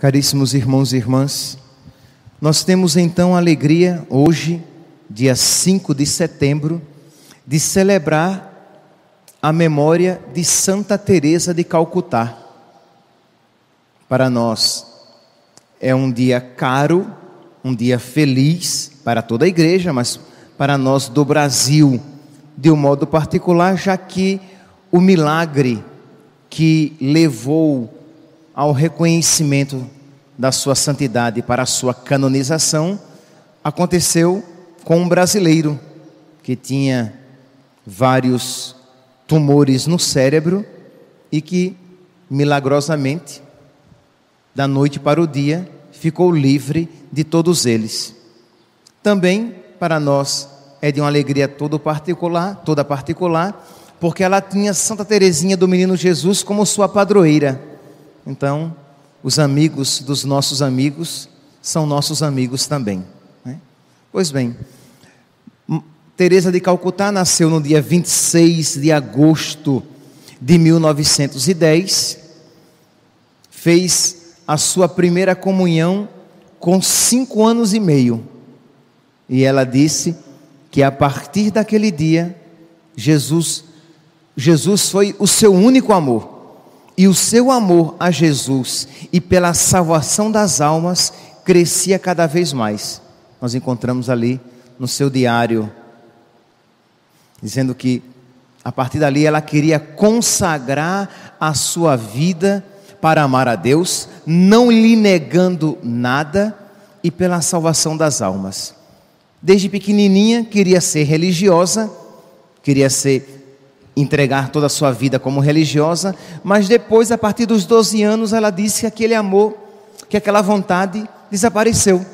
Caríssimos irmãos e irmãs, nós temos então a alegria hoje, dia 5 de setembro, de celebrar a memória de Santa Teresa de Calcutá. Para nós é um dia caro, um dia feliz para toda a igreja, mas para nós do Brasil, de um modo particular, já que o milagre que levou ao reconhecimento da sua santidade para a sua canonização aconteceu com um brasileiro que tinha vários tumores no cérebro e que milagrosamente, da noite para o dia, ficou livre de todos eles. Também para nós é de uma alegria toda particular, porque ela tinha Santa Teresinha do Menino Jesus como sua padroeira. Então, os amigos dos nossos amigos são nossos amigos também, né? Pois bem, Teresa de Calcutá nasceu no dia 26 de agosto de 1910, fez a sua primeira comunhão com 5 anos e meio, e ela disse que a partir daquele dia, Jesus foi o seu único amor, e o seu amor a Jesus e pela salvação das almas crescia cada vez mais. Nós encontramos ali no seu diário, dizendo que a partir dali ela queria consagrar a sua vida para amar a Deus, não lhe negando nada e pela salvação das almas. Desde pequenininha queria ser religiosa, entregar toda a sua vida como religiosa, mas depois, a partir dos 12 anos, ela disse que aquele amor, que aquela vontade desapareceu.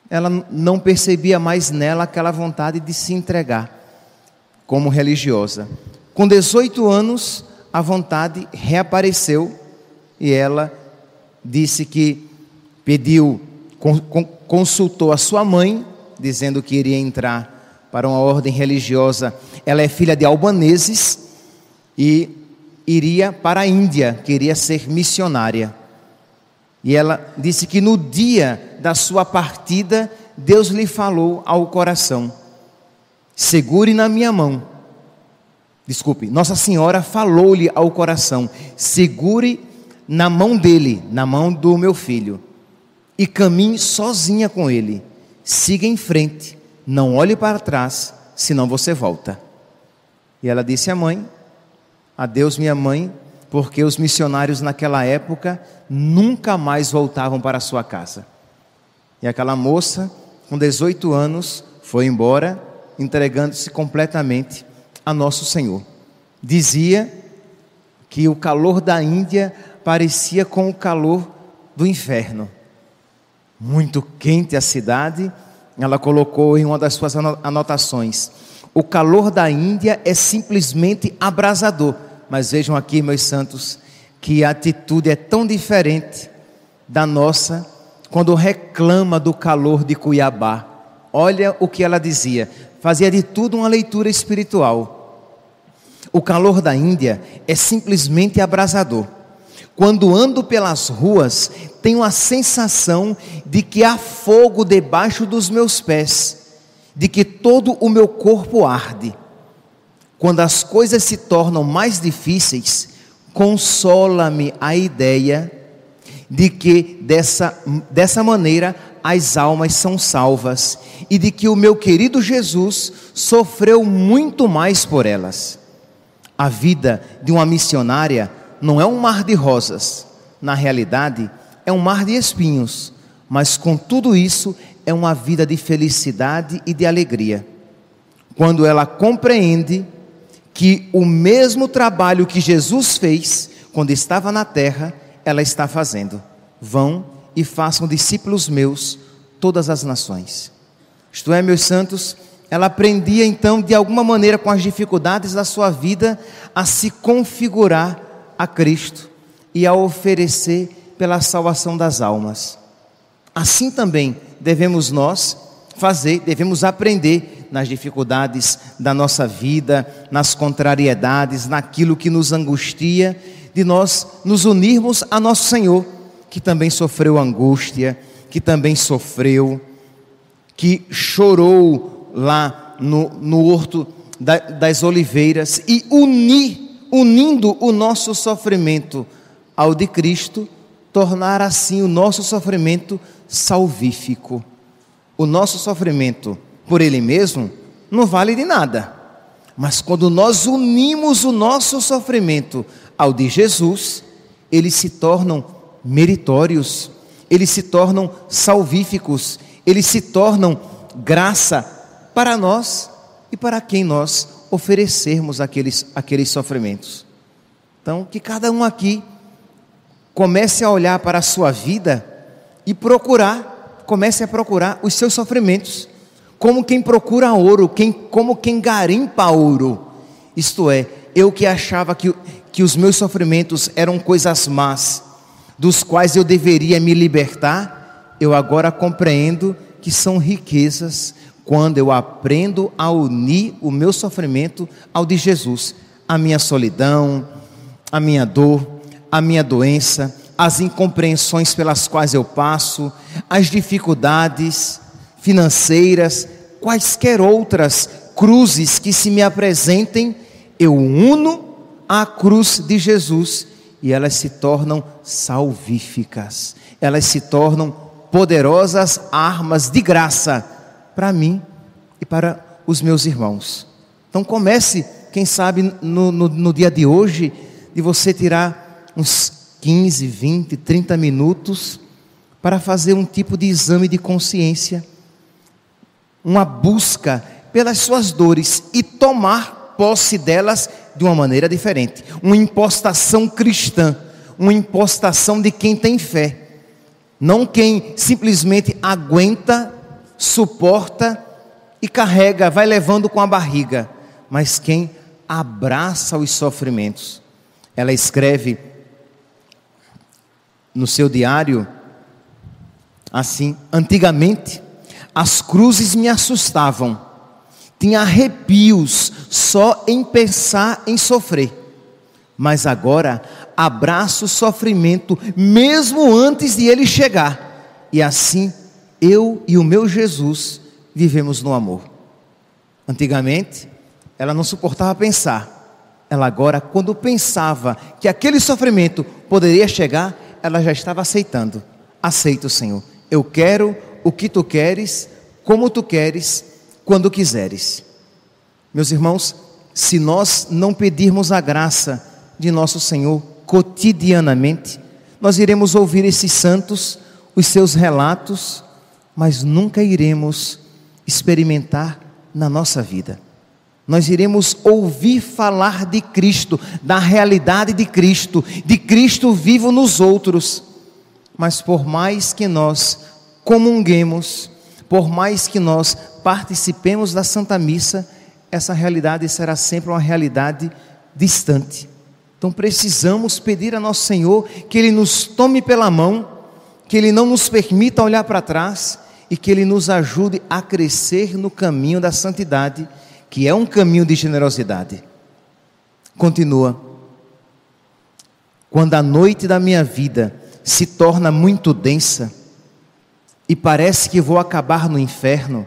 Ela não percebia mais nela aquela vontade de se entregar como religiosa. Com 18 anos, a vontade reapareceu e ela disse que consultou a sua mãe, dizendo que iria entrar para uma ordem religiosa. Ela é filha de albaneses e iria para a Índia, queria ser missionária. E ela disse que no dia da sua partida, Deus lhe falou ao coração: segure na minha mão. Desculpe, Nossa Senhora falou-lhe ao coração: segure na mão dele, na mão do meu filho, e caminhe sozinha com ele. Siga em frente, não olhe para trás, senão você volta. E ela disse à mãe: adeus minha mãe, porque os missionários naquela época nunca mais voltavam para a sua casa. E aquela moça, com 18 anos, foi embora, entregando-se completamente a Nosso Senhor. Dizia que o calor da Índia parecia com o calor do inferno. Muito quente a cidade. Ela colocou em uma das suas anotações: o calor da Índia é simplesmente abrasador. Mas vejam aqui, meus santos, que a atitude é tão diferente da nossa quando reclama do calor de Cuiabá. Olha o que ela dizia, fazia de tudo uma leitura espiritual. O calor da Índia é simplesmente abrasador. Quando ando pelas ruas, tenho a sensação de que há fogo debaixo dos meus pés, de que todo o meu corpo arde. Quando as coisas se tornam mais difíceis, consola-me a ideia de que dessa maneira as almas são salvas e de que o meu querido Jesus sofreu muito mais por elas. A vida de uma missionária não é um mar de rosas, na realidade é um mar de espinhos, mas com tudo isso é uma vida de felicidade e de alegria. Quando ela compreende que o mesmo trabalho que Jesus fez quando estava na terra, ela está fazendo. Vão e façam discípulos meus todas as nações. Isto é, meus santos, ela aprendia então de alguma maneira com as dificuldades da sua vida a se configurar a Cristo e a oferecer pela salvação das almas. Assim também devemos nós devemos aprender nas dificuldades da nossa vida, nas contrariedades, naquilo que nos angustia, de nós nos unirmos a Nosso Senhor, que também sofreu angústia, que também sofreu, que chorou lá no Horto das Oliveiras, e unindo o nosso sofrimento ao de Cristo, tornar assim o nosso sofrimento salvífico. O nosso sofrimento por Ele mesmo não vale de nada, mas quando nós unimos o nosso sofrimento ao de Jesus, eles se tornam meritórios, eles se tornam salvíficos, eles se tornam graça para nós e para quem nós oferecermos aqueles sofrimentos. Então, que cada um aqui comece a olhar para a sua vida e comece a procurar os seus sofrimentos, como quem procura ouro, como quem garimpa ouro. Isto é, eu que achava que os meus sofrimentos eram coisas más, dos quais eu deveria me libertar, eu agora compreendo que são riquezas, quando eu aprendo a unir o meu sofrimento ao de Jesus, a minha solidão, a minha dor, a minha doença, as incompreensões pelas quais eu passo, as dificuldades financeiras, quaisquer outras cruzes que se me apresentem, eu uno à cruz de Jesus e elas se tornam salvíficas, elas se tornam poderosas armas de graça para mim e para os meus irmãos. Então comece, quem sabe no dia de hoje, de você tirar uns 15, 20, 30 minutos para fazer um tipo de exame de consciência, uma busca pelas suas dores e tomar posse delas de uma maneira diferente, uma impostação cristã, uma impostação de quem tem fé, não quem simplesmente aguenta, suporta e carrega, vai levando com a barriga, mas quem abraça os sofrimentos. Ela escreve no seu diário assim: antigamente as cruzes me assustavam, tinha arrepios só em pensar em sofrer, mas agora abraço o sofrimento mesmo antes de ele chegar, e assim eu e o meu Jesus vivemos no amor. Antigamente ela não suportava pensar, ela agora, quando pensava que aquele sofrimento poderia chegar, ela já estava aceitando. Aceita, Senhor, eu quero o que tu queres, como tu queres, quando quiseres. Meus irmãos, se nós não pedirmos a graça de nosso Senhor cotidianamente, nós iremos ouvir esses santos, os seus relatos, mas nunca iremos experimentar na nossa vida. Nós iremos ouvir falar de Cristo, da realidade de Cristo vivo nos outros, mas por mais que nós comunguemos, por mais que nós participemos da Santa Missa, essa realidade será sempre uma realidade distante. Então precisamos pedir a nosso Senhor que Ele nos tome pela mão, que Ele não nos permita olhar para trás e que Ele nos ajude a crescer no caminho da santidade, que é um caminho de generosidade. Continua: quando a noite da minha vida se torna muito densa e parece que vou acabar no inferno,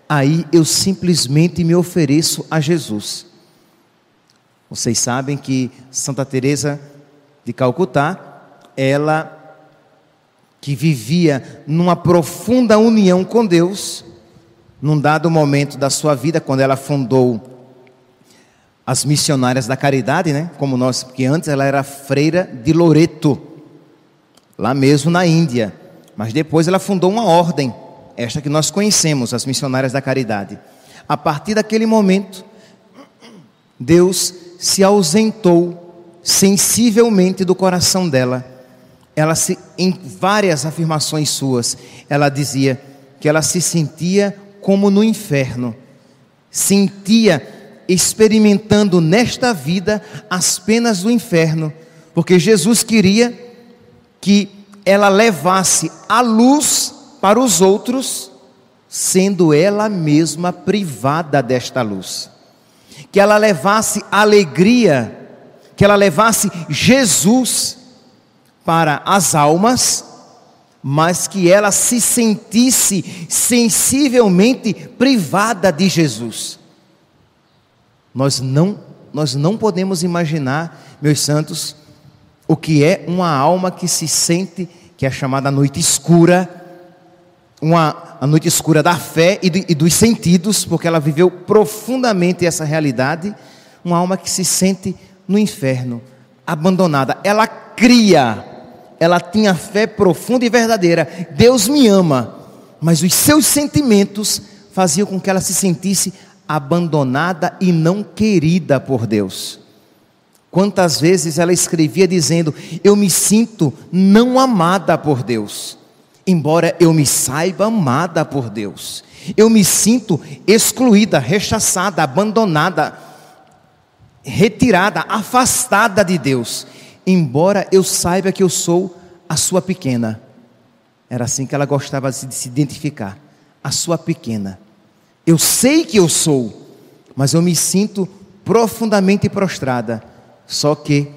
aí eu simplesmente me ofereço a Jesus. Vocês sabem que Santa Teresa de Calcutá, ela que vivia numa profunda união com Deus, num dado momento da sua vida, quando ela fundou as Missionárias da Caridade, né? Como nós, porque antes ela era freira de Loreto, lá mesmo na Índia, mas depois ela fundou uma ordem, esta que nós conhecemos, as Missionárias da Caridade. A partir daquele momento, Deus se ausentou sensivelmente do coração dela. Em várias afirmações suas, ela dizia que ela se sentia como no inferno, sentia experimentando nesta vida as penas do inferno, porque Jesus queria que ela levasse a luz para os outros, sendo ela mesma privada desta luz, que ela levasse alegria, que ela levasse Jesus para as almas, mas que ela se sentisse sensivelmente privada de Jesus. Nós não podemos imaginar, meus santos, o que é uma alma que se sente, que é chamada noite escura, a noite escura da fé e dos sentidos, porque ela viveu profundamente essa realidade. Uma alma que se sente no inferno, abandonada. Ela cria, ela tinha fé profunda e verdadeira. Deus me ama, mas os seus sentimentos faziam com que ela se sentisse abandonada e não querida por Deus. Quantas vezes ela escrevia dizendo: eu me sinto não amada por Deus, embora eu me saiba amada por Deus. Eu me sinto excluída, rechaçada, abandonada, retirada, afastada de Deus, embora eu saiba que eu sou a sua pequena. Era assim que ela gostava de se identificar, a sua pequena. Eu sei que eu sou, mas eu me sinto profundamente prostrada. Só que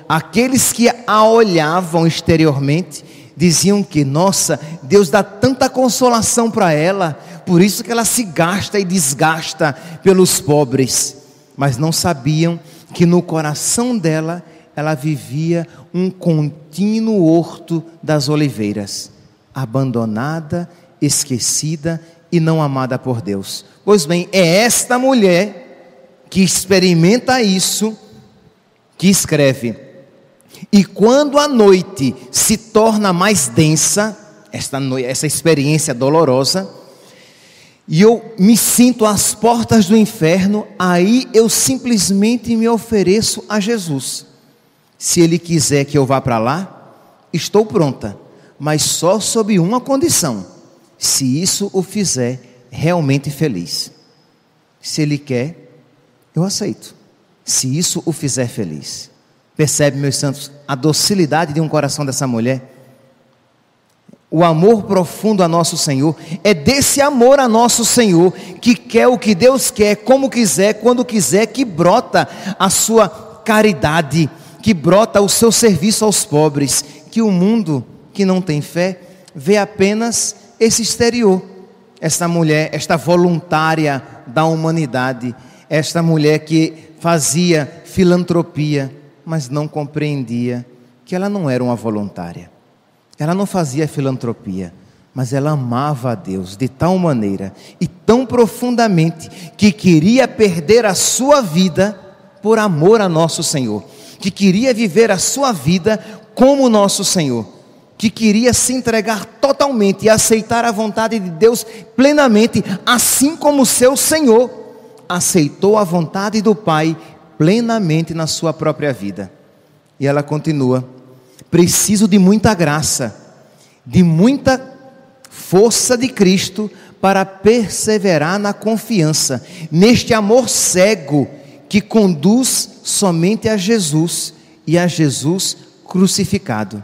aqueles que a olhavam exteriormente diziam que, nossa, Deus dá tanta consolação para ela, por isso que ela se gasta e desgasta pelos pobres. Mas não sabiam que no coração dela, ela vivia um contínuo horto das oliveiras, abandonada, esquecida e não amada por Deus. Pois bem, é esta mulher que experimenta isso, que escreve: e quando a noite se torna mais densa, essa experiência dolorosa, e eu me sinto às portas do inferno, aí eu simplesmente me ofereço a Jesus. Se Ele quiser que eu vá para lá, estou pronta, mas só sob uma condição: se isso o fizer realmente feliz. Se Ele quer, eu aceito, se isso o fizer feliz. Percebe, meus santos, a docilidade de um coração dessa mulher? O amor profundo a nosso Senhor, é desse amor a nosso Senhor, que quer o que Deus quer, como quiser, quando quiser, que brota a sua caridade, que brota o seu serviço aos pobres, que o mundo que não tem fé, vê apenas esse exterior. Esta mulher, esta voluntária da humanidade, esta mulher que fazia filantropia, mas não compreendia que ela não era uma voluntária. Ela não fazia filantropia, mas ela amava a Deus de tal maneira e tão profundamente que queria perder a sua vida por amor a nosso Senhor, que queria viver a sua vida como nosso Senhor, que queria se entregar totalmente e aceitar a vontade de Deus plenamente, assim como seu Senhor aceitou a vontade do Pai plenamente na sua própria vida. E ela continua: preciso de muita graça, de muita força de Cristo para perseverar na confiança, neste amor cego que conduz somente a Jesus e a Jesus crucificado.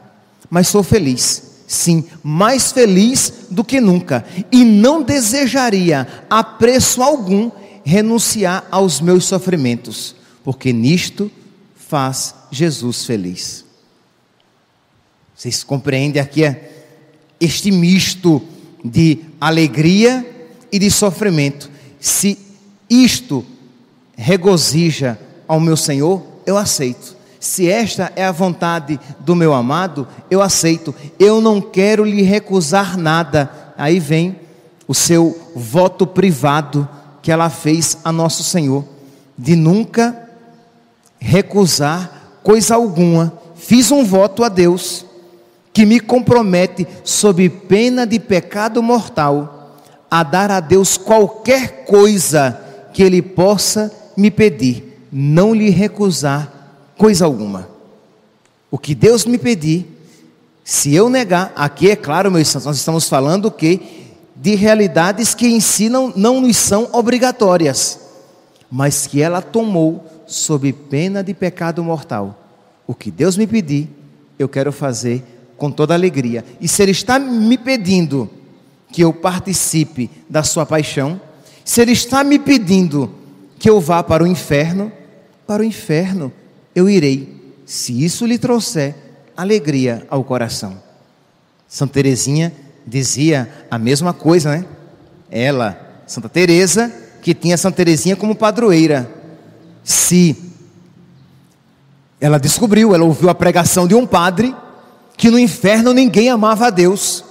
Mas sou feliz, sim, mais feliz do que nunca, e não desejaria a preço algum renunciar aos meus sofrimentos, porque nisto faz Jesus feliz. Vocês compreendem aqui este misto de alegria e de sofrimento? Se isto regozija ao meu Senhor, eu aceito. Se esta é a vontade do meu amado, eu aceito. Eu não quero lhe recusar nada. Aí vem o seu voto privado que ela fez a nosso Senhor, de nunca recusar coisa alguma. Fiz um voto a Deus que me compromete, sob pena de pecado mortal, a dar a Deus qualquer coisa que Ele possa me pedir, não lhe recusar coisa alguma. O que Deus me pedir, se eu negar, aqui é claro, meus santos, nós estamos falando que de realidades que em si não nos são obrigatórias, mas que ela tomou sob pena de pecado mortal. O que Deus me pedir, eu quero fazer com toda alegria. E se Ele está me pedindo que eu participe da sua paixão, se Ele está me pedindo que eu vá para o inferno eu irei, se isso lhe trouxer alegria ao coração. Santa Teresinha dizia a mesma coisa, né? Ela, Santa Teresa, que tinha Santa Teresinha como padroeira. Se ela descobriu, ela ouviu a pregação de um padre que no inferno ninguém amava a Deus.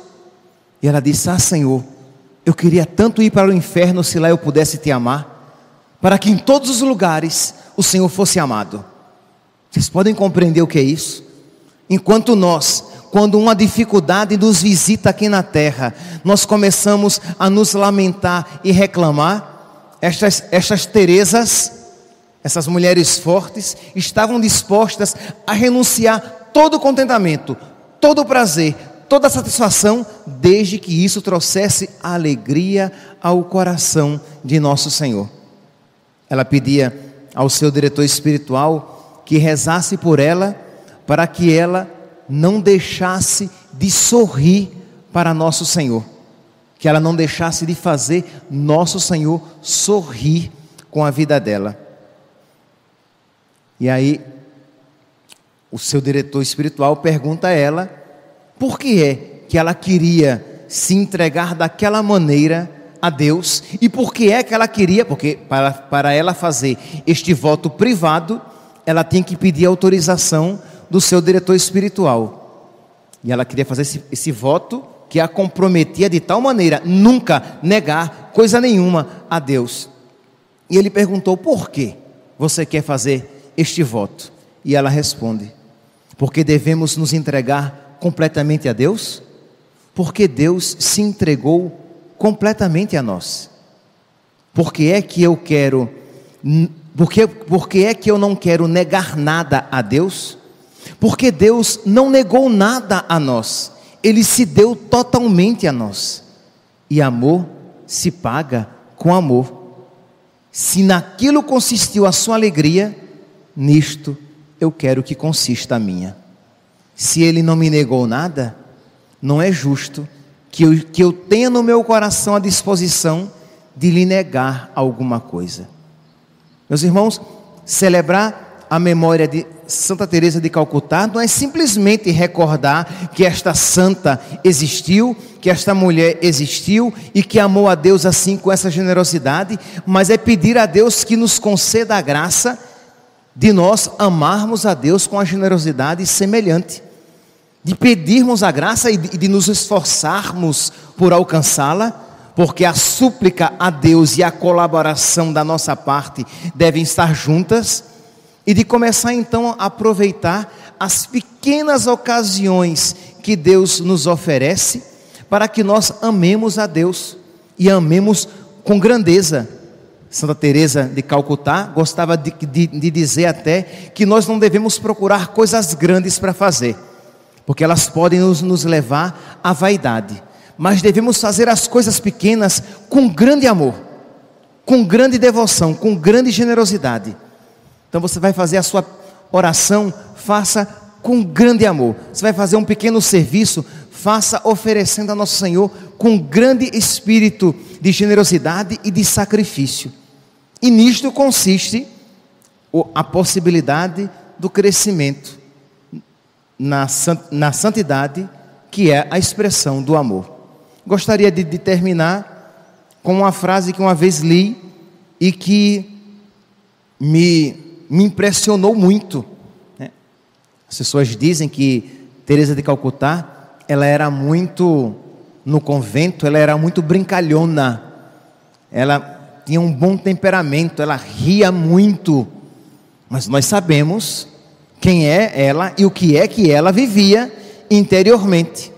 E ela disse: ah, Senhor, eu queria tanto ir para o inferno se lá eu pudesse te amar, para que em todos os lugares o Senhor fosse amado. Vocês podem compreender o que é isso? Enquanto nós, quando uma dificuldade nos visita aqui na terra, nós começamos a nos lamentar e reclamar, estas Teresas, essas mulheres fortes, estavam dispostas a renunciar todo o contentamento, todo o prazer, toda a satisfação, desde que isso trouxesse alegria ao coração de nosso Senhor. Ela pedia ao seu diretor espiritual que rezasse por ela, para que ela não deixasse de sorrir para nosso Senhor, que ela não deixasse de fazer nosso Senhor sorrir com a vida dela. E aí o seu diretor espiritual pergunta a ela por que é que ela queria se entregar daquela maneira a Deus, e por que é que ela queria, porque para ela fazer este voto privado, ela tinha que pedir autorização do seu diretor espiritual, e ela queria fazer esse voto que a comprometia de tal maneira, nunca negar coisa nenhuma a Deus. E ele perguntou: por que você quer fazer este voto? E ela responde: porque devemos nos entregar completamente a Deus, porque Deus se entregou completamente a nós. Porque é que eu quero, porque é que eu não quero negar nada a Deus? Porque Deus não negou nada a nós, Ele se deu totalmente a nós, e amor se paga com amor. Se naquilo consistiu a sua alegria, nisto eu quero que consista a minha. Se Ele não me negou nada, não é justo que eu tenha no meu coração a disposição de lhe negar alguma coisa. Meus irmãos, celebrar a memória de Santa Teresa de Calcutá não é simplesmente recordar que esta santa existiu, que esta mulher existiu e que amou a Deus assim com essa generosidade, mas é pedir a Deus que nos conceda a graça de nós amarmos a Deus com a generosidade semelhante, de pedirmos a graça e de nos esforçarmos por alcançá-la, porque a súplica a Deus e a colaboração da nossa parte devem estar juntas, e de começar então a aproveitar as pequenas ocasiões que Deus nos oferece, para que nós amemos a Deus e amemos com grandeza. Santa Teresa de Calcutá gostava de dizer até que nós não devemos procurar coisas grandes para fazer, porque elas podem nos levar à vaidade, mas devemos fazer as coisas pequenas com grande amor, com grande devoção, com grande generosidade. Então você vai fazer a sua oração, faça com grande amor. Você vai fazer um pequeno serviço, faça oferecendo a nosso Senhor com grande espírito de generosidade e de sacrifício. E nisto consiste a possibilidade do crescimento na santidade, que é a expressão do amor. Gostaria de terminar com uma frase que uma vez li e que me impressionou muito, né? As pessoas dizem que Teresa de Calcutá, ela era muito, no convento, ela era muito brincalhona, ela tinha um bom temperamento, ela ria muito, mas nós sabemos quem é ela e o que é que ela vivia interiormente.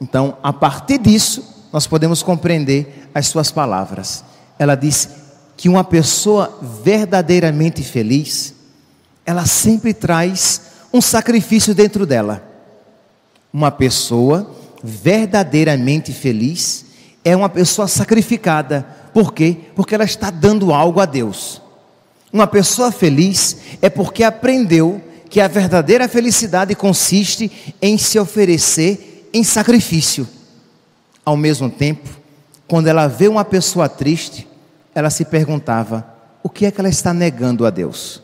Então, a partir disso, nós podemos compreender as suas palavras. Ela disse que uma pessoa verdadeiramente feliz, ela sempre traz um sacrifício dentro dela. Uma pessoa verdadeiramente feliz é uma pessoa sacrificada. Por quê? Porque ela está dando algo a Deus. Uma pessoa feliz é porque aprendeu que a verdadeira felicidade consiste em se oferecer em sacrifício. Ao mesmo tempo, quando ela vê uma pessoa triste, ela se perguntava: o que é que ela está negando a Deus?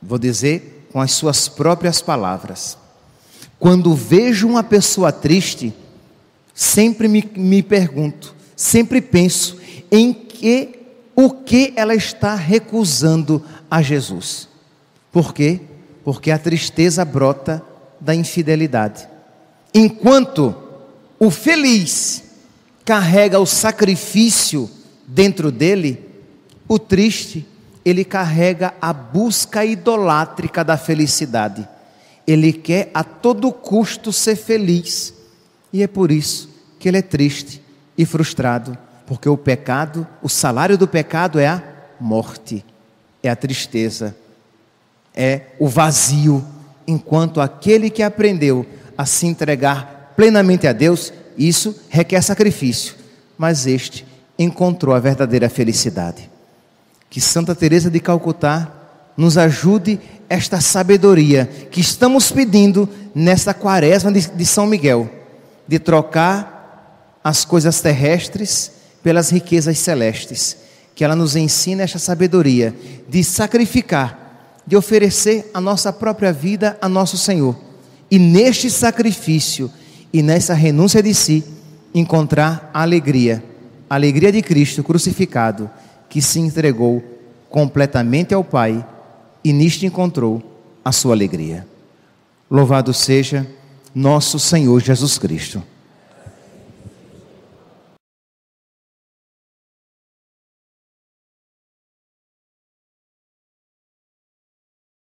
Vou dizer com as suas próprias palavras: Quando vejo uma pessoa triste, sempre me pergunto, sempre penso o que ela está recusando a Jesus. Por quê? Porque a tristeza brota da infidelidade. Enquanto o feliz carrega o sacrifício dentro dele, o triste, ele carrega a busca idolátrica da felicidade. Ele quer a todo custo ser feliz. E é por isso que ele é triste e frustrado. Porque o pecado, o salário do pecado é a morte, é a tristeza, é o vazio. Enquanto aquele que aprendeu a se entregar plenamente a Deus, isso requer sacrifício. Mas este encontrou a verdadeira felicidade. Que Santa Teresa de Calcutá nos ajude esta sabedoria que estamos pedindo nesta quaresma de São Miguel, de trocar as coisas terrestres pelas riquezas celestes. Que ela nos ensine esta sabedoria de sacrificar, de oferecer a nossa própria vida a nosso Senhor, e neste sacrifício e nessa renúncia de si, encontrar a alegria de Cristo crucificado, que se entregou completamente ao Pai e nisto encontrou a sua alegria. Louvado seja nosso Senhor Jesus Cristo.